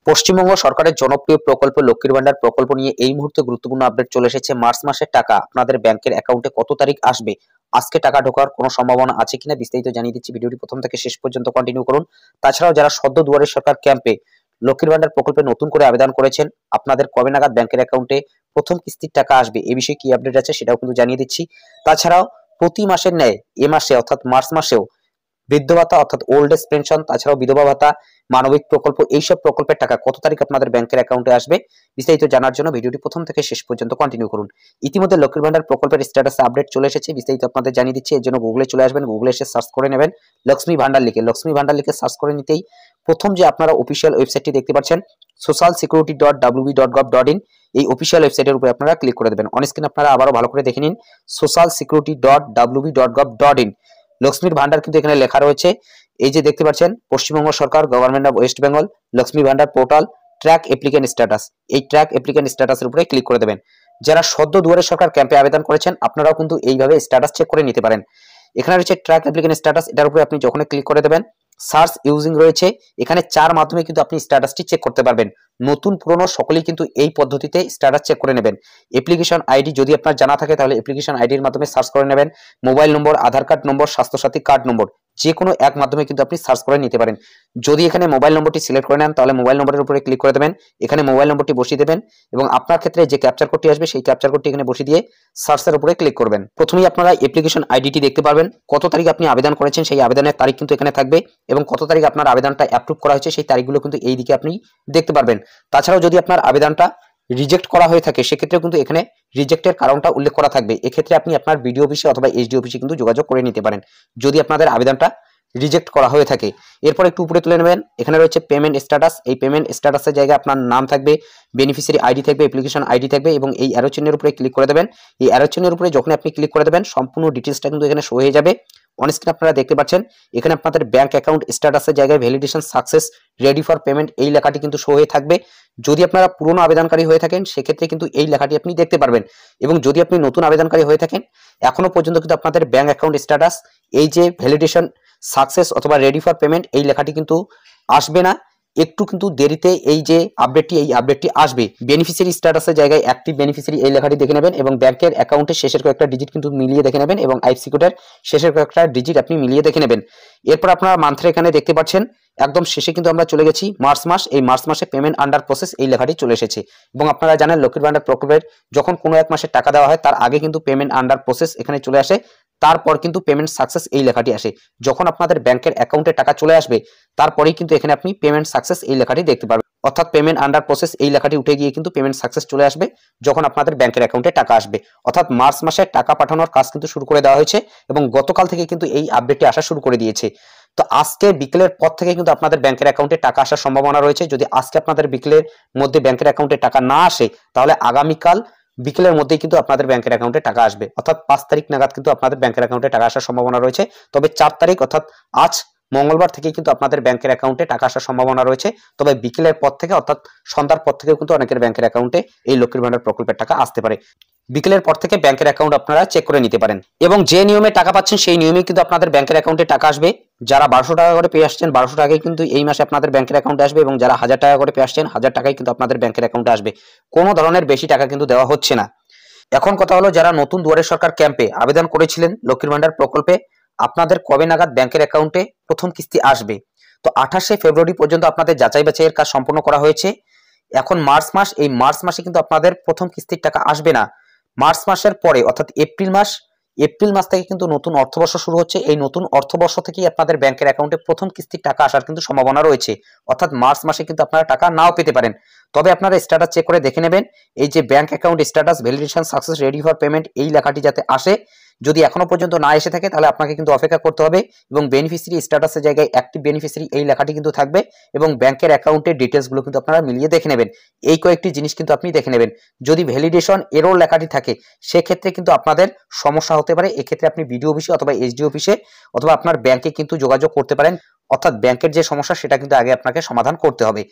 পশ্চিমবঙ্গ সরকারের জনপ্রিয় প্রকল্প লক্ষ্মীর ভান্ডার প্রকল্প নিয়ে এই মুহূর্তে গুরুত্বপূর্ণ আপডেট চলে এসেছে। মার্চ মাসের টাকা আপনাদের ব্যাংকের অ্যাকাউন্টে কত তারিখ আসবে, আজকে টাকা ঢোকার কোনো সম্ভাবনা আছে কিনা বিস্তারিত জানিয়ে দিচ্ছি। ভিডিওটি প্রথম থেকে শেষ পর্যন্ত কন্টিনিউ করুন। তাছাড়াও যারা সদ্য দুয়ারে সরকার ক্যাম্পে লক্ষ্মীর ভান্ডার প্রকল্পে নতুন করে আবেদন করেছেন, আপনাদের কবে নাগাদ ব্যাংকের অ্যাকাউন্টে প্রথম কিস্তির টাকা আসবে, এই বিষয়ে কি আপডেট আছে সেটাও কিন্তু জানিয়ে দিচ্ছি। তাছাড়াও প্রতি মাসের ন্যায় এ মাসে অর্থাৎ মার্চ মাসেও বৃদ্ধ ভাতা অর্থাৎ ওল্ড এজ পেনশন, তাছাড়াও বিধবা ভাতা, মানবিক প্রকল্প, এইসব প্রকল্পের টাকা কত তারিখ আপনাদের ব্যাংকের অ্যাকাউন্টে আসবে বিস্তারিত জানার জন্য ভিডিওটি প্রথম থেকে শেষ পর্যন্ত কন্টিনিউ করুন। ইতিমধ্যে লক্ষ্মীর ভান্ডার প্রকল্পের স্ট্যাটাসে আপডেট চলে এসেছে, বিস্তারিত আপনাদের জানিয়ে দিচ্ছি। এর জন্য গুগলে চলে আসবেন, গুগলে এসে সার্চ করে নেবেন লক্ষ্মী ভান্ডার লিখে। লক্ষ্মী ভান্ডার লিখে সার্চ করে নিতেই প্রথম যে আপনারা অফিসিয়াল ওয়েবসাইটটি দেখতে পাচ্ছেন socialsecurity.wb.gov.in, এই অফিসিয়াল ওয়েবসাইটের উপরে আপনারা ক্লিক করে দেবেন। অন স্ক্রিন আপনারা আবারও ভালো করে দেখে নিন socialsecurity.wb.gov.in। লক্ষ্মীর ভান্ডার কিন্তু এখানে লেখা রয়েছে, এই যে দেখতে পাচ্ছেন পশ্চিমবঙ্গ সরকার, government of West Bengal, Lakshmi Bhandar portal, track applicant status. এই ট্র্যাক অ্যাপ্লিকেন্ট স্ট্যাটাসের উপরে ক্লিক করে দেবেন। যারা সদ্য দুয়ারে সরকার ক্যাম্পে আবেদন করেছেন আপনারাও কিন্তু এইভাবে স্ট্যাটাস চেক করে নিতে পারেন। এখানে রয়েছে ট্র্যাক অ্যাপ্লিকেন্ট স্ট্যাটাস, এটার উপরে আপনি যখন ক্লিক করে দেবেন সার্চ ইউজিং রয়েছে, এখানে 4 মাধ্যমে কিন্তু আপনি স্ট্যাটাসটি চেক করতে পারবেন। নতুন পুরনো সকলেই কিন্তু এই পদ্ধতিতে স্ট্যাটাস চেক করে নেবেন। অ্যাপ্লিকেশন আইডি যদি আপনার জানা থাকে তাহলে অ্যাপ্লিকেশন আইডির মাধ্যমে সার্চ করে নেবেন। Mobile number, Aadhaar card number, Swasthya Sathi card number, যে কোনো এক মাধ্যমে কিন্তু আপনি সার্চ করে নিতে পারেন। যদি এখানে মোবাইল নম্বরটি সিলেক্ট করে নেন তাহলে মোবাইল নম্বরের উপরে ক্লিক করে দেবেন, এখানে মোবাইল নম্বরটি বসিয়ে দেবেন এবং আপনার ক্ষেত্রে যে ক্যাপচার কোডটি আসবে সেই ক্যাপচার কোডটি এখানে বসিয়ে দিয়ে সার্চের উপরে ক্লিক করবেন। প্রথমেই আপনারা অ্যাপ্লিকেশন আইডিটি দেখতে পারবেন, কত তারিখ আপনি আবেদন করেছেন সেই আবেদনের তারিখ কিন্তু এখানে থাকবে এবং কত তারিখ আপনার আবেদনটা অ্যাপ্রুভ করা হয়েছে সেই তারিখগুলো কিন্তু এই দিকে আপনি দেখতে পারবেন। তাছাড়াও যদি আপনার আবেদনটা রিজেক্ট করা হয়ে থাকে সেক্ষেত্রে কিন্তু এখানে রিজেক্টের কারণটা উল্লেখ করা থাকবে। এক্ষেত্রে আপনি আপনার বিডিও অফিসে অথবা এসডি অফিসে কিন্তু যোগাযোগ করে নিতে পারেন যদি আপনাদের আবেদনটা রিজেক্ট করা হয়ে থাকে। এরপর একটু উপরে তুলে নেবেন, এখানে রয়েছে পেমেন্ট স্ট্যাটাস। এই পেমেন্ট স্ট্যাটাসের জায়গায় আপনার নাম থাকবে, বেনিফিশিয়ারি আইডি থাকবে, অ্যাপ্লিকেশন আইডি থাকবে এবং এই অ্যারো চিহ্নের উপরে ক্লিক করে দেবেন। এই অ্যারো চিহ্নের উপরে যখন আপনি ক্লিক করে দেবেন সম্পূর্ণ ডিটেইলসটা কিন্তু এখানে শো হয়ে যাবে। অন স্ক্রিন আপনারা দেখতে পাচ্ছেন এখানে আপনাদের ব্যাংক অ্যাকাউন্ট স্ট্যাটাসের জায়গায় validation success, ready for payment এই লেখাটি কিন্তু শো হয়ে থাকবে। যদি আপনারা পুরনো আবেদনকারী হয়ে থাকেন সেক্ষেত্রে কিন্তু এই লেখাটি আপনি দেখতে পারবেন এবং যদি আপনি নতুন আবেদনকারী হয়ে থাকেন এখনো পর্যন্ত কিন্তু আপনাদের ব্যাংক অ্যাকাউন্ট স্ট্যাটাস এই যে ভ্যালিডেশন সাকসেস অথবা রেডি ফর পেমেন্ট এই লেখাটি কিন্তু আসবে না, একটু কিন্তু দেরিতে এই যে আপডেটটি আসবে। বেনিফিশিয়ারি স্ট্যাটাসের জায়গায় অ্যাক্টিভ বেনিফিশিয়ারি এই লেখাটি দেখে নেবেন এবং ব্যাংকের অ্যাকাউন্টের শেষের কয়েকটা ডিজিট কিন্তু মিলিয়ে দেখে নেবেন এবং আইএফএসসি কোডের শেষের কয়েকটা ডিজিট আপনি মিলিয়ে দেখে নেবেন। এরপর আপনারা মান্থের এখানে দেখতে পাচ্ছেন একদম শেষে কিন্তু আমরা চলে গেছি মার্চ মাস। এই মার্চ মাসে পেমেন্ট আন্ডার প্রসেস এই লেখাটি চলে এসেছে এবং আপনারা জানেন লক্ষ্মীর ভান্ডার প্রকল্পের যখন কোনো এক মাসে টাকা দেওয়া হয় তার আগে কিন্তু পেমেন্ট আন্ডার প্রসেস এখানে চলে আসে, তারপর কিন্তু পেমেন্ট সাকসেস এই লেখাটি আসে। যখন আপনাদের ব্যাংকের অ্যাকাউন্টে টাকা চলে আসবে তারপরেই কিন্তু এখানে আপনি পেমেন্ট সাকসেস এই লেখাটি দেখতে পারবেন, অর্থাৎ পেমেন্ট আন্ডার প্রসেস এই লেখাটি উঠে গিয়ে কিন্তু পেমেন্ট সাকসেস চলে আসবে যখন আপনাদের ব্যাংকের অ্যাকাউন্টে টাকা আসবে। অর্থাৎ মার্চ মাসে টাকা পাঠানোর কাজ কিন্তু শুরু করে দেওয়া হয়েছে এবং গতকাল থেকে কিন্তু এই আপডেটটি আসা শুরু করে দিয়েছে। তো আজকে বিকেলের পর থেকে কিন্তু আপনাদের ব্যাংকের অ্যাকাউন্টে টাকা আসার সম্ভাবনা রয়েছে। যদি আজকে আপনাদের বিকেলের মধ্যে ব্যাংকের অ্যাকাউন্টে টাকা না আসে তাহলে আগামীকাল বিকেলের মধ্যেই কিন্তু আপনাদের ব্যাংকের অ্যাকাউন্টে টাকা আসবে, অর্থাৎ 5 তারিখ নাগাদ কিন্তু আপনাদের ব্যাংকের অ্যাকাউন্টে টাকা আসার সম্ভাবনা রয়েছে। তবে 4 তারিখ অর্থাৎ আজ মঙ্গলবার থেকে কিন্তু আপনাদের ব্যাংকের অ্যাকাউন্টে টাকা আসার সম্ভাবনা রয়েছে। তবে বিকেলের পর থেকে অর্থাৎ সন্ধ্যার পর থেকে কিন্তু অনেকের ব্যাংকের অ্যাকাউন্টে এই লক্ষ্মীর ভান্ডার প্রকল্পের টাকা আসতে পারে। বিকেলের পর থেকে ব্যাংকের অ্যাকাউন্ট আপনারা চেক করে নিতে পারেন এবং যে নিয়মে টাকা পাচ্ছেন সেই নিয়মে কিন্তু আপনাদের ব্যাংকের অ্যাকাউন্টে টাকা আসবে। যারা 1200 টাকা করে পেয়ে আসছেন 1200 টাকায় কিন্তু এই মাসে আপনাদের ব্যাংকের অ্যাকাউন্টে আসবে এবং যারা 1000 টাকা করে পেয়ে আসছেন 1000 টাকায় কিন্তু আপনাদের ব্যাংকের অ্যাকাউন্টে আসবে। কোনো ধরনের বেশি টাকা কিন্তু দেওয়া হচ্ছে না। এখন কথা হলো যারা নতুন দুয়ারে সরকার ক্যাম্পে আবেদন করেছিলেন লক্ষ্মীর ভান্ডার প্রকল্পে আপনাদের কবে নাগাদ ব্যাংকের অ্যাকাউন্টে প্রথম কিস্তি আসবে। তো 28শে ফেব্রুয়ারি পর্যন্ত আপনাদের যাচাই বাছাইয়ের কাজ সম্পন্ন করা হয়েছে। এখন মার্চ মাস, এই মার্চ মাসে কিন্তু আপনাদের প্রথম কিস্তির টাকা আসবে না। মার্চ মাসের পরে অর্থাৎ এপ্রিল মাস থেকে কিন্তু নতুন অর্থবর্ষ শুরু হচ্ছে। এই নতুন অর্থবর্ষ থেকেই আপনাদের ব্যাংকের অ্যাকাউন্টে প্রথম কিস্তির টাকা আসার কিন্তু সম্ভাবনা রয়েছে, অর্থাৎ মার্চ মাসে কিন্তু আপনারা টাকা নাও পেতে পারেন। তবে আপনারা স্ট্যাটাস চেক করে দেখে নেবেন এই যে bank account status validation success ready for payment এই লেখাটি যাতে আসে। যদি এখনো পর্যন্ত না এসে থাকে তাহলে আপনাকে কিন্তু অপেক্ষা করতে হবে এবং বেনিফিশিয়ারি স্ট্যাটাসের জায়গায় অ্যাক্টিভ বেনিফিশিয়ারি এই লেখাটি কিন্তু থাকবে এবং ব্যাংকের অ্যাকাউন্টের ডিটেলসগুলো কিন্তু আপনারা মিলিয়ে দেখে নেবেন। এই কয়েকটি জিনিস কিন্তু আপনি দেখে নেবেন। যদি ভ্যালিডেশন এরর লেখাটি থাকে সেক্ষেত্রে কিন্তু আপনাদের সমস্যা হতে পারে। এক্ষেত্রে আপনি বিডিও অফিসে অথবা এসডি অফিসে অথবা আপনার ব্যাংকে কিন্তু যোগাযোগ করতে পারেন, অর্থাৎ ব্যাংকের যে সমস্যা সেটা কিন্তু আগে আপনাকে সমাধান করতে হবে।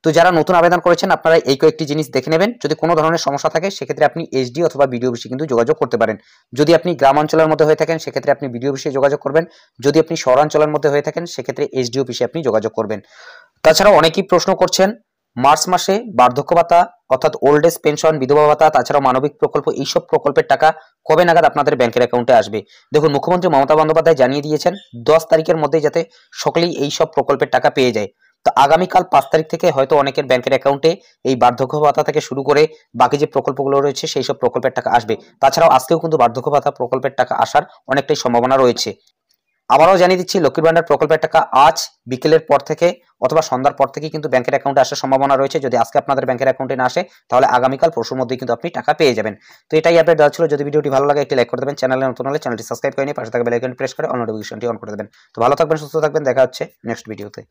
তো যারা নতুন আবেদন করেছেন আপনারা এই কয়েকটি জিনিস দেখে নেবেন। যদি কোনো ধরনের সমস্যা থাকে সেক্ষেত্রে আপনি এসডি অথবা বিডিও অফিসে কিন্তু যোগাযোগ করতে পারেন। যদি আপনি গ্রামাঞ্চলের মধ্যে হয়ে থাকেন সেক্ষেত্রে আপনি বিডিও অফিসে যোগাযোগ করবেন। যদি আপনি শহরাঞ্চলের মধ্যে হয়ে থাকেন সেক্ষেত্রে এসডি অফিসে আপনি যোগাযোগ করবেন। তাছাড়া অনেকেই প্রশ্ন করছেন মার্চ মাসে বার্ধক্য ভাতা অর্থাৎ ওল্ড এজ পেনশন, বিধবা ভাতা, তাছাড়াও মানবিক প্রকল্প, এইসব প্রকল্পের টাকা কবে নাগাদ আপনাদের ব্যাংকের অ্যাকাউন্টে আসবে? দেখুন, মুখ্যমন্ত্রী মমতা বন্দ্যোপাধ্যায় জানিয়ে দিয়েছেন 10 তারিখের মধ্যে যাতে সকলেই এই সব প্রকল্পের টাকা পেয়ে যায়। তো আগামীকাল 5 তারিখ থেকে হয়তো অনেকের ব্যাংকের অ্যাকাউন্টে এই বার্ধক্য ভাতা থেকে শুরু করে বাকি যে প্রকল্পগুলো রয়েছে সেই সব প্রকল্পের টাকা আসবে। তাছাড়াও আজকেও কিন্তু বার্ধক্য ভাতা প্রকল্পের টাকা আসার অনেকটাই সম্ভাবনা রয়েছে। আবারও জানিয়ে দিচ্ছি, লক্ষ্মীর ভান্ডার প্রকল্পের টাকা আজ বিকেলের পর থেকে অথবা সন্ধ্যার পর থেকে কিন্তু ব্যাংকের অ্যাকাউন্টে আসার সম্ভাবনা রয়েছে। যদি আজকে আপনাদের ব্যাংকের অ্যাকাউন্টে না আসে তাহলে আগামীকাল পরশুর মধ্যেই কিন্তু আপনি টাকা পেয়ে যাবেন। তো এটাই আপডেট দেওয়া ছিল। যদি ভিডিওটি ভালো লাগে একটি লাইক করে দেবেন, চ্যানেলে নতুন হলে চ্যানেলটি সাবস্ক্রাইব করে নিয়ে পাশে থাকা বেল আইকন প্রেস করে অল নোটিফিকেশনটি অন করে দেবেন। তো ভালো থাকবেন, সুস্থ থাকবেন, দেখা হচ্ছে নেক্সট ভিডিওতে।